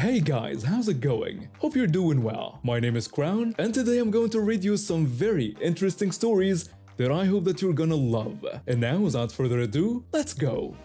Hey guys, how's it going? Hope you're doing well. My name is Crown, and today I'm going to read you some very interesting stories that I hope that you're gonna love. And now, without further ado, let's go!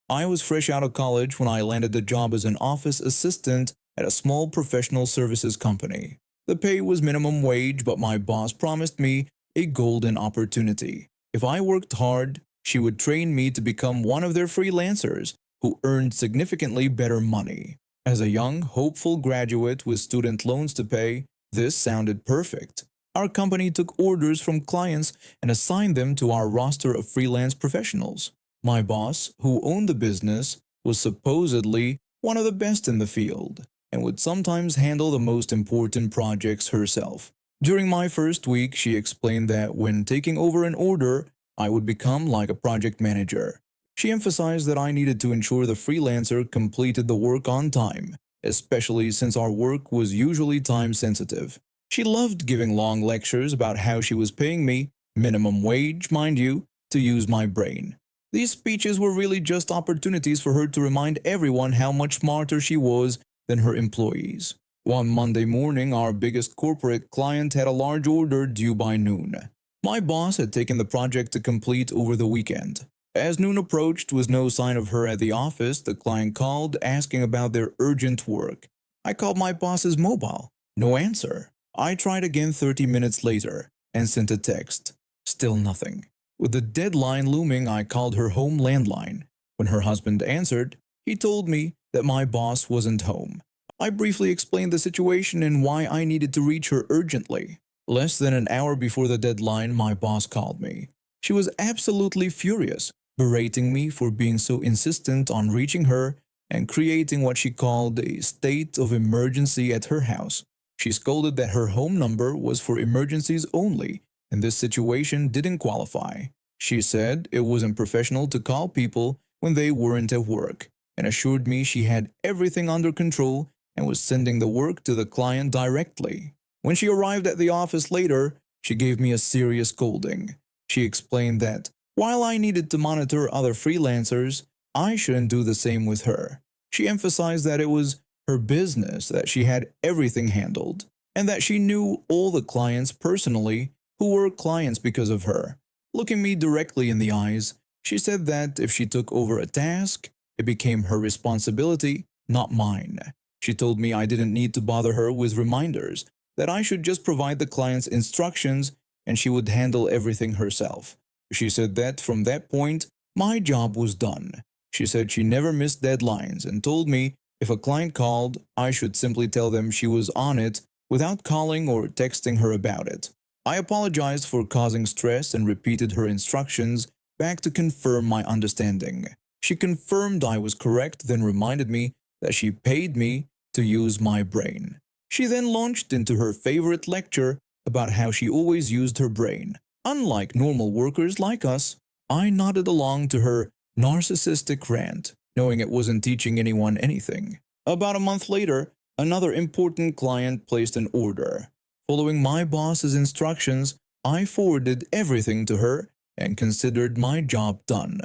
I was fresh out of college when I landed the job as an office assistant at a small professional services company. The pay was minimum wage, but my boss promised me a golden opportunity. If I worked hard, she would train me to become one of their freelancers who earned significantly better money. As a young, hopeful graduate with student loans to pay, this sounded perfect. Our company took orders from clients and assigned them to our roster of freelance professionals. My boss, who owned the business, was supposedly one of the best in the field and would sometimes handle the most important projects herself. During my first week, she explained that when taking over an order, I would become like a project manager. She emphasized that I needed to ensure the freelancer completed the work on time, especially since our work was usually time sensitive. She loved giving long lectures about how she was paying me, minimum wage, mind you, to use my brain. These speeches were really just opportunities for her to remind everyone how much smarter she was than her employees. One Monday morning, our biggest corporate client had a large order due by noon. My boss had taken the project to complete over the weekend. As noon approached with no sign of her at the office, the client called asking about their urgent work. I called my boss's mobile. No answer. I tried again 30 minutes later and sent a text. Still nothing. With the deadline looming, I called her home landline. When her husband answered, he told me that my boss wasn't home. I briefly explained the situation and why I needed to reach her urgently. Less than an hour before the deadline, my boss called me. She was absolutely furious, berating me for being so insistent on reaching her and creating what she called a state of emergency at her house. She scolded that her home number was for emergencies only, and this situation didn't qualify. She said it wasn't professional to call people when they weren't at work, and assured me she had everything under control and was sending the work to the client directly. When she arrived at the office later, she gave me a serious scolding. She explained that while I needed to monitor other freelancers, I shouldn't do the same with her. She emphasized that it was her business, that she had everything handled, and that she knew all the clients personally who were clients because of her. Looking me directly in the eyes, she said that if she took over a task, it became her responsibility, not mine. She told me I didn't need to bother her with reminders, that I should just provide the client's instructions and she would handle everything herself. She said that from that point, my job was done. She said she never missed deadlines and told me if a client called, I should simply tell them she was on it without calling or texting her about it. I apologized for causing stress and repeated her instructions back to confirm my understanding. She confirmed I was correct, then reminded me that she paid me to use my brain. She then launched into her favorite lecture about how she always used her brain. Unlike normal workers like us, I nodded along to her narcissistic rant, knowing it wasn't teaching anyone anything. About a month later, another important client placed an order. Following my boss's instructions, I forwarded everything to her and considered my job done.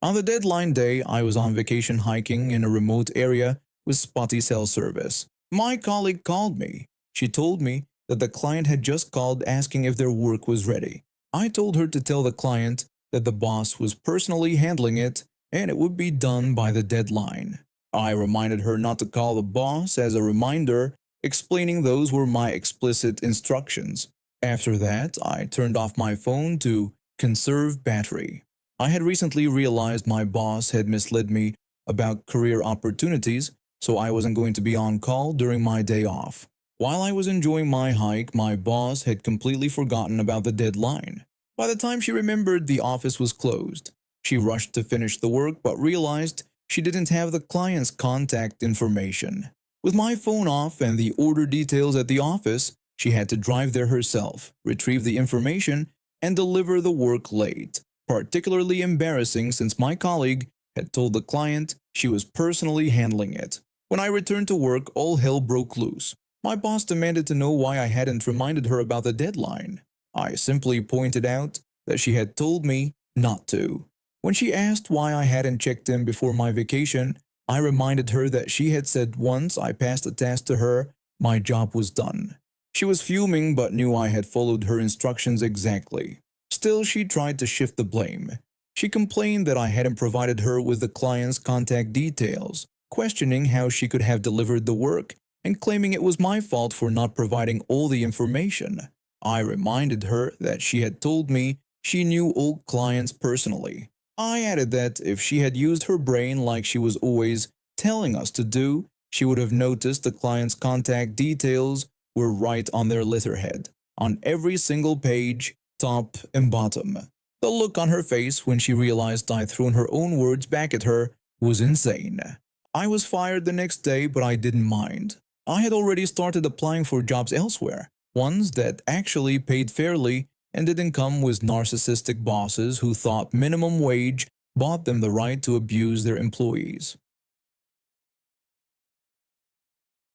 On the deadline day, I was on vacation hiking in a remote area with spotty cell service. My colleague called me. She told me that the client had just called asking if their work was ready. I told her to tell the client that the boss was personally handling it and it would be done by the deadline. I reminded her not to call the boss as a reminder, explaining those were my explicit instructions. After that, I turned off my phone to conserve battery. I had recently realized my boss had misled me about career opportunities, so I wasn't going to be on call during my day off. While I was enjoying my hike, my boss had completely forgotten about the deadline. By the time she remembered, the office was closed. She rushed to finish the work but realized she didn't have the client's contact information. With my phone off and the order details at the office, she had to drive there herself, retrieve the information, and deliver the work late. Particularly embarrassing since my colleague had told the client she was personally handling it. When I returned to work, all hell broke loose. My boss demanded to know why I hadn't reminded her about the deadline. I simply pointed out that she had told me not to. When she asked why I hadn't checked in before my vacation, I reminded her that she had said once I passed a test to her, my job was done. She was fuming but knew I had followed her instructions exactly. Still, she tried to shift the blame. She complained that I hadn't provided her with the client's contact details, questioning how she could have delivered the work, and claiming it was my fault for not providing all the information. I reminded her that she had told me she knew all clients personally. I added that if she had used her brain like she was always telling us to do, she would have noticed the client's contact details were right on their letterhead, on every single page, top and bottom. The look on her face when she realized I'd thrown her own words back at her was insane. I was fired the next day, but I didn't mind. I had already started applying for jobs elsewhere, ones that actually paid fairly and didn't come with narcissistic bosses who thought minimum wage bought them the right to abuse their employees.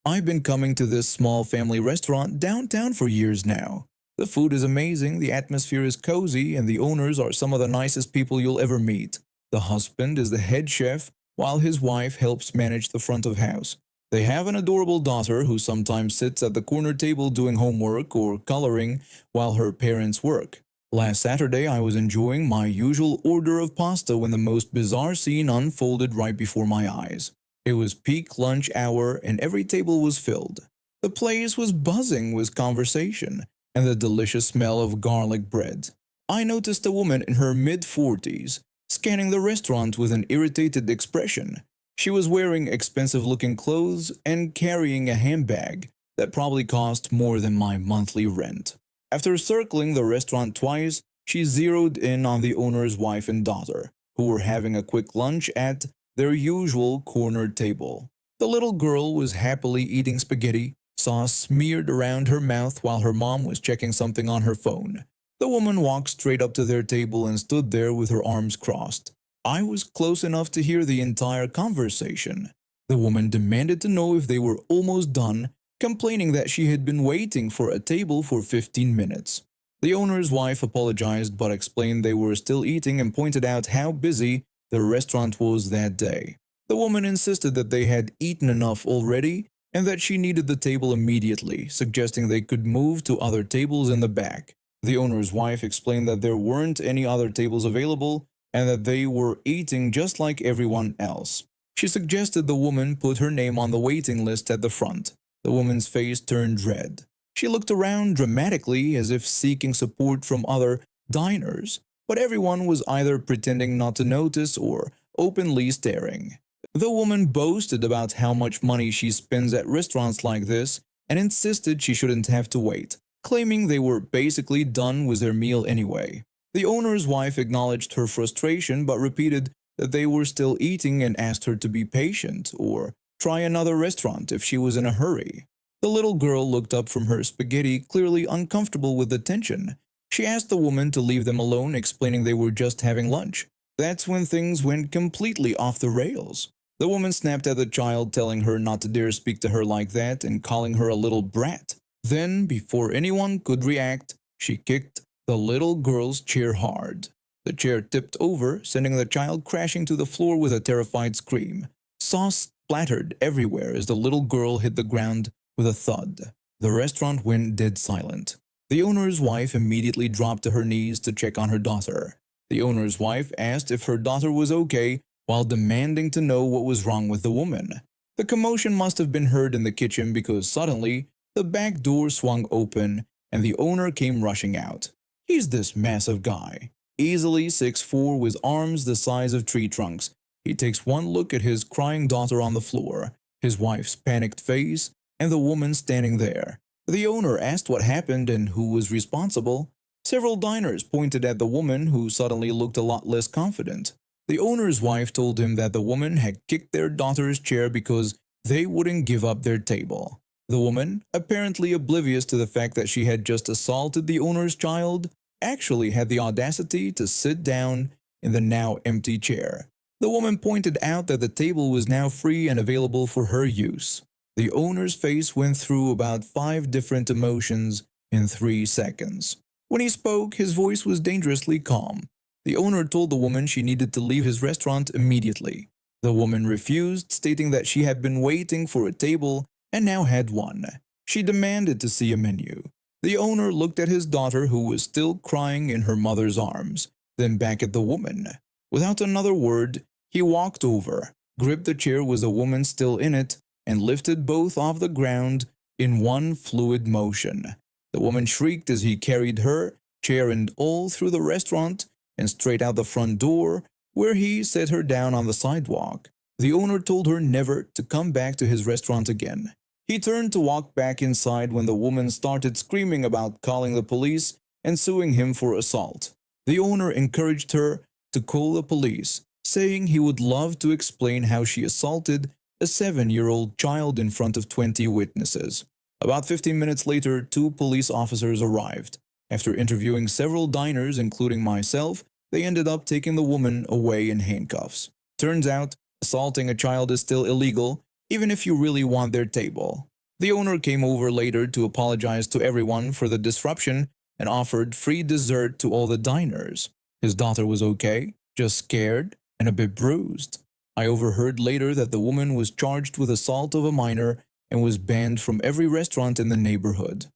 I've been coming to this small family restaurant downtown for years now. The food is amazing, the atmosphere is cozy, and the owners are some of the nicest people you'll ever meet. The husband is the head chef, while his wife helps manage the front of house. They have an adorable daughter who sometimes sits at the corner table doing homework or coloring while her parents work. Last Saturday, I was enjoying my usual order of pasta when the most bizarre scene unfolded right before my eyes. It was peak lunch hour and every table was filled. The place was buzzing with conversation and the delicious smell of garlic bread. I noticed a woman in her mid-40s scanning the restaurant with an irritated expression. She was wearing expensive-looking clothes and carrying a handbag that probably cost more than my monthly rent. After circling the restaurant twice, she zeroed in on the owner's wife and daughter, who were having a quick lunch at their usual corner table. The little girl was happily eating spaghetti, sauce smeared around her mouth while her mom was checking something on her phone. The woman walked straight up to their table and stood there with her arms crossed. I was close enough to hear the entire conversation. The woman demanded to know if they were almost done, complaining that she had been waiting for a table for 15 minutes. The owner's wife apologized but explained they were still eating and pointed out how busy the restaurant was that day. The woman insisted that they had eaten enough already and that she needed the table immediately, suggesting they could move to other tables in the back. The owner's wife explained that there weren't any other tables available and that they were eating just like everyone else. She suggested the woman put her name on the waiting list at the front. The woman's face turned red. She looked around dramatically as if seeking support from other diners, but everyone was either pretending not to notice or openly staring. The woman boasted about how much money she spends at restaurants like this and insisted she shouldn't have to wait, claiming they were basically done with their meal anyway. The owner's wife acknowledged her frustration but repeated that they were still eating and asked her to be patient or try another restaurant if she was in a hurry. The little girl looked up from her spaghetti, clearly uncomfortable with the tension. She asked the woman to leave them alone, explaining they were just having lunch. That's when things went completely off the rails. The woman snapped at the child, telling her not to dare speak to her like that and calling her a little brat. Then, before anyone could react, she kicked the little girl's chair hard. The chair tipped over, sending the child crashing to the floor with a terrified scream. Sauce splattered everywhere as the little girl hit the ground with a thud. The restaurant went dead silent. The owner's wife immediately dropped to her knees to check on her daughter. The owner's wife asked if her daughter was okay while demanding to know what was wrong with the woman. The commotion must have been heard in the kitchen because suddenly the back door swung open and the owner came rushing out. He's this massive guy, easily 6'4" with arms the size of tree trunks. He takes one look at his crying daughter on the floor, his wife's panicked face, and the woman standing there. The owner asked what happened and who was responsible. Several diners pointed at the woman, who suddenly looked a lot less confident. The owner's wife told him that the woman had kicked their daughter's chair because they wouldn't give up their table. The woman, apparently oblivious to the fact that she had just assaulted the owner's child, actually had the audacity to sit down in the now empty chair. The woman pointed out that the table was now free and available for her use. The owner's face went through about 5 different emotions in 3 seconds. When he spoke, his voice was dangerously calm. The owner told the woman she needed to leave his restaurant immediately. The woman refused, stating that she had been waiting for a table and now had one. She demanded to see a menu. The owner looked at his daughter, who was still crying in her mother's arms, then back at the woman. Without another word, he walked over, gripped the chair with the woman still in it, and lifted both off the ground in one fluid motion. The woman shrieked as he carried her, chair and all, through the restaurant and straight out the front door, where he set her down on the sidewalk. The owner told her never to come back to his restaurant again. He turned to walk back inside when the woman started screaming about calling the police and suing him for assault. The owner encouraged her to call the police, saying he would love to explain how she assaulted a 7-year-old child in front of 20 witnesses. About 15 minutes later, 2 police officers arrived. After interviewing several diners, including myself, they ended up taking the woman away in handcuffs. Turns out, assaulting a child is still illegal, even if you really want their table. The owner came over later to apologize to everyone for the disruption and offered free dessert to all the diners. His daughter was okay, just scared and a bit bruised. I overheard later that the woman was charged with assault of a minor and was banned from every restaurant in the neighborhood.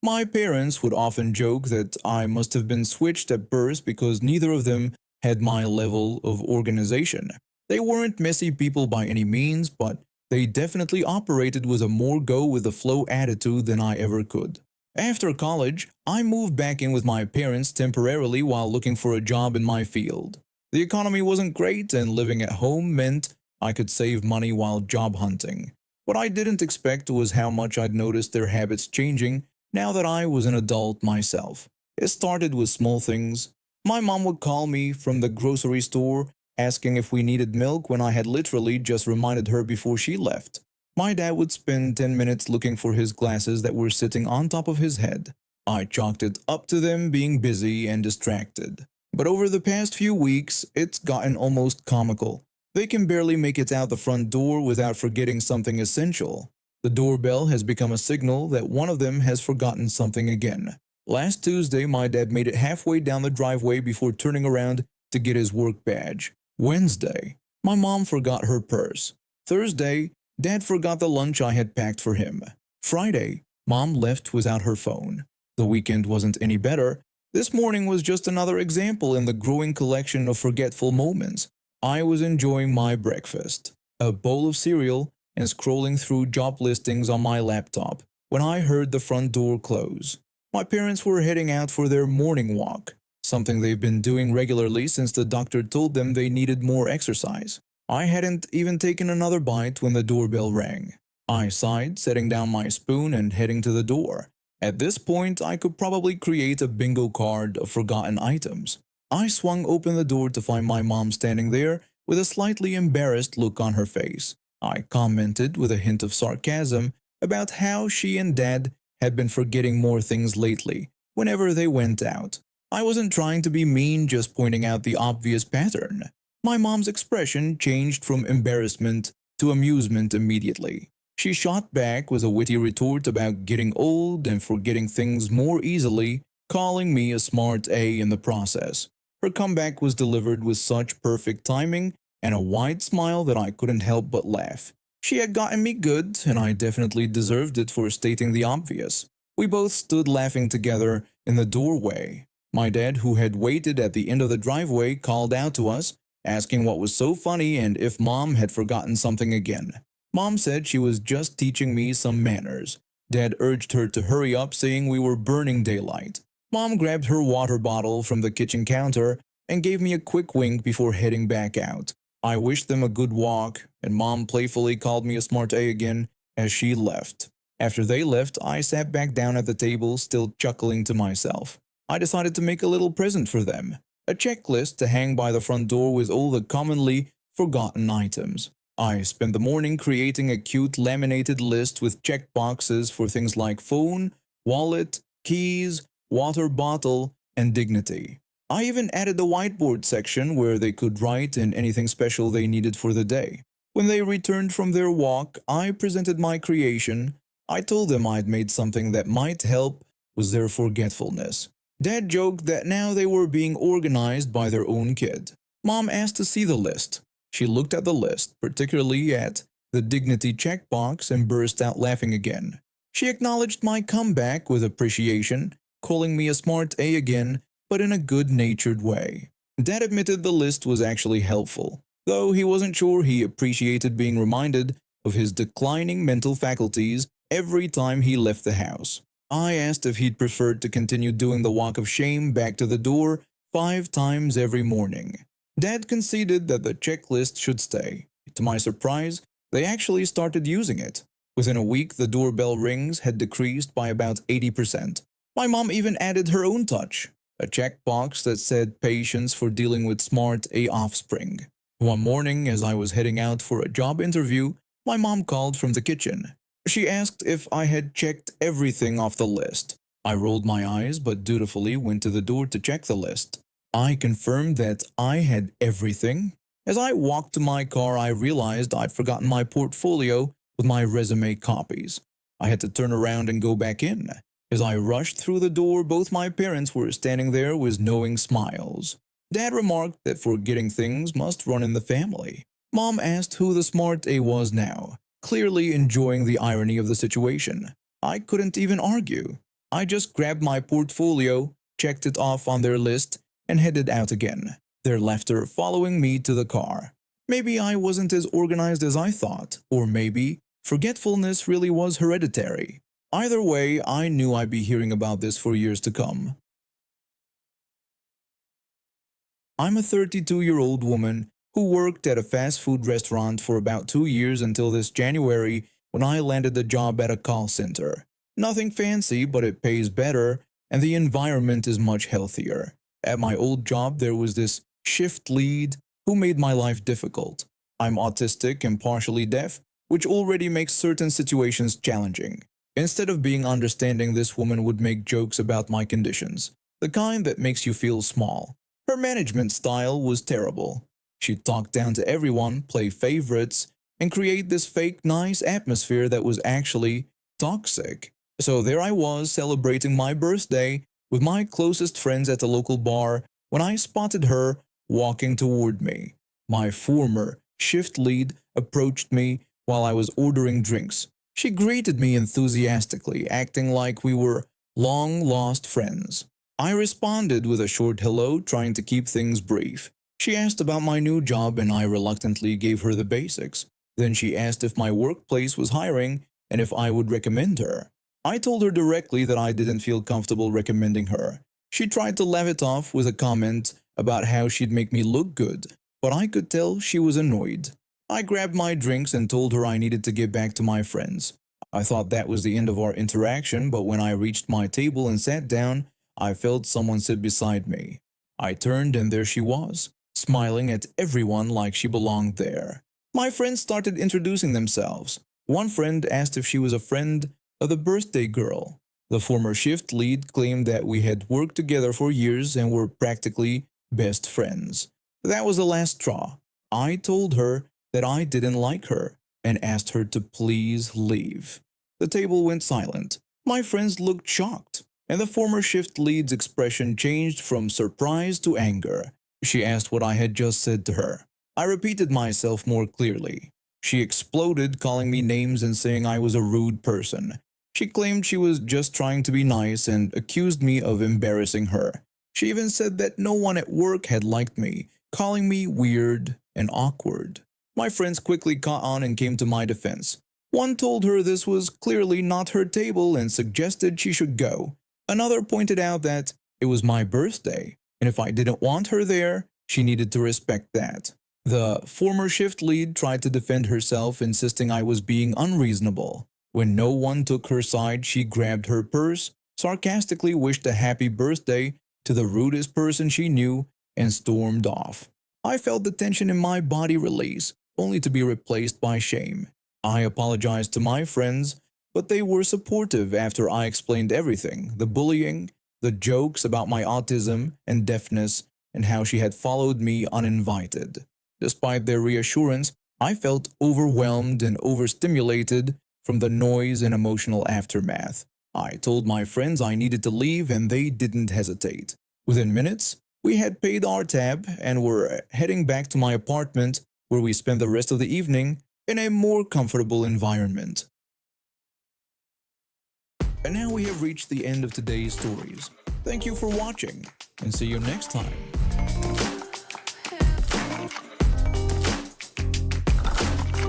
My parents would often joke that I must have been switched at birth because neither of them had my level of organization. They weren't messy people by any means, but they definitely operated with a more go-with-the-flow attitude than I ever could. After college, I moved back in with my parents temporarily while looking for a job in my field. The economy wasn't great, and living at home meant I could save money while job hunting. What I didn't expect was how much I'd noticed their habits changing now that I was an adult myself. It started with small things. My mom would call me from the grocery store asking if we needed milk when I had literally just reminded her before she left. My dad would spend 10 minutes looking for his glasses that were sitting on top of his head. I chalked it up to them being busy and distracted. But over the past few weeks, it's gotten almost comical. They can barely make it out the front door without forgetting something essential. The doorbell has become a signal that one of them has forgotten something again. Last Tuesday, my dad made it halfway down the driveway before turning around to get his work badge. Wednesday, my mom forgot her purse. Thursday, Dad forgot the lunch I had packed for him. Friday, Mom left without her phone. The weekend wasn't any better. This morning was just another example in the growing collection of forgetful moments. I was enjoying my breakfast, a bowl of cereal, and scrolling through job listings on my laptop when I heard the front door close. My parents were heading out for their morning walk, something they've been doing regularly since the doctor told them they needed more exercise. I hadn't even taken another bite when the doorbell rang. I sighed, setting down my spoon and heading to the door. At this point, I could probably create a bingo card of forgotten items. I swung open the door to find my mom standing there with a slightly embarrassed look on her face. I commented with a hint of sarcasm about how she and Dad had been forgetting more things lately whenever they went out. I wasn't trying to be mean, just pointing out the obvious pattern. My mom's expression changed from embarrassment to amusement immediately. She shot back with a witty retort about getting old and forgetting things more easily, calling me a smart A in the process. Her comeback was delivered with such perfect timing and a wide smile that I couldn't help but laugh. She had gotten me good, and I definitely deserved it for stating the obvious. We both stood laughing together in the doorway. My dad, who had waited at the end of the driveway, called out to us, asking what was so funny and if Mom had forgotten something again. Mom said she was just teaching me some manners. Dad urged her to hurry up, saying we were burning daylight. Mom grabbed her water bottle from the kitchen counter and gave me a quick wink before heading back out. I wished them a good walk, and Mom playfully called me a smart A again as she left. After they left, I sat back down at the table, still chuckling to myself. I decided to make a little present for them, a checklist to hang by the front door with all the commonly forgotten items. I spent the morning creating a cute laminated list with check boxes for things like phone, wallet, keys, water bottle, and dignity. I even added the whiteboard section where they could write in anything special they needed for the day. When they returned from their walk, I presented my creation. I told them I'd made something that might help with their forgetfulness. Dad joked that now they were being organized by their own kid. Mom asked to see the list. She looked at the list, particularly at the dignity checkbox, and burst out laughing again. She acknowledged my comeback with appreciation, calling me a smart A again, but in a good-natured way. Dad admitted the list was actually helpful, though he wasn't sure he appreciated being reminded of his declining mental faculties every time he left the house. I asked if he'd preferred to continue doing the walk of shame back to the door 5 times every morning. Dad conceded that the checklist should stay. To my surprise, they actually started using it. Within a week, the doorbell rings had decreased by about 80%. My mom even added her own touch, a checkbox that said patience for dealing with smart A offspring. One morning, as I was heading out for a job interview, my mom called from the kitchen. She asked if I had checked everything off the list. I rolled my eyes but dutifully went to the door to check the list. I confirmed that I had everything. As I walked to my car, I realized I'd forgotten my portfolio with my resume copies. I had to turn around and go back in. As I rushed through the door, both my parents were standing there with knowing smiles. Dad remarked that forgetting things must run in the family. Mom asked who the smart A was now, clearly enjoying the irony of the situation. I couldn't even argue. I just grabbed my portfolio, checked it off on their list, and headed out again, their laughter following me to the car. Maybe I wasn't as organized as I thought, or maybe forgetfulness really was hereditary. Either way, I knew I'd be hearing about this for years to come. I'm a 32-year-old woman who worked at a fast food restaurant for about 2 years until this January when I landed a job at a call center. Nothing fancy, but it pays better and the environment is much healthier. At my old job, there was this shift lead who made my life difficult. I'm autistic and partially deaf, which already makes certain situations challenging. Instead of being understanding, this woman would make jokes about my conditions, the kind that makes you feel small. Her management style was terrible. She'd talk down to everyone, play favorites, and create this fake nice atmosphere that was actually toxic. So there I was celebrating my birthday with my closest friends at a local bar when I spotted her walking toward me. My former shift lead approached me while I was ordering drinks. She greeted me enthusiastically, acting like we were long-lost friends. I responded with a short hello, trying to keep things brief. She asked about my new job and I reluctantly gave her the basics. Then she asked if my workplace was hiring and if I would recommend her. I told her directly that I didn't feel comfortable recommending her. She tried to laugh it off with a comment about how she'd make me look good, but I could tell she was annoyed. I grabbed my drinks and told her I needed to get back to my friends. I thought that was the end of our interaction, but when I reached my table and sat down, I felt someone sit beside me. I turned and there she was, smiling at everyone like she belonged there. My friends started introducing themselves. One friend asked if she was a friend of the birthday girl. The former shift lead claimed that we had worked together for years and were practically best friends. That was the last straw. I told her that I didn't like her and asked her to please leave. The table went silent. My friends looked shocked, and the former shift lead's expression changed from surprise to anger. She asked what I had just said to her. I repeated myself more clearly. She exploded, calling me names and saying I was a rude person. She claimed she was just trying to be nice and accused me of embarrassing her. She even said that no one at work had liked me, calling me weird and awkward. My friends quickly caught on and came to my defense. One told her this was clearly not her table and suggested she should go. Another pointed out that it was my birthday, and if I didn't want her there, she needed to respect that. The former shift lead tried to defend herself, insisting I was being unreasonable. When no one took her side, she grabbed her purse, sarcastically wished a happy birthday to the rudest person she knew, and stormed off. I felt the tension in my body release, only to be replaced by shame. I apologized to my friends, but they were supportive after I explained everything, the bullying, the jokes about my autism and deafness, and how she had followed me uninvited. Despite their reassurance, I felt overwhelmed and overstimulated from the noise and emotional aftermath. I told my friends I needed to leave and they didn't hesitate. Within minutes, we had paid our tab and were heading back to my apartment where we spent the rest of the evening in a more comfortable environment. And now we have reached the end of today's stories. Thank you for watching and see you next time.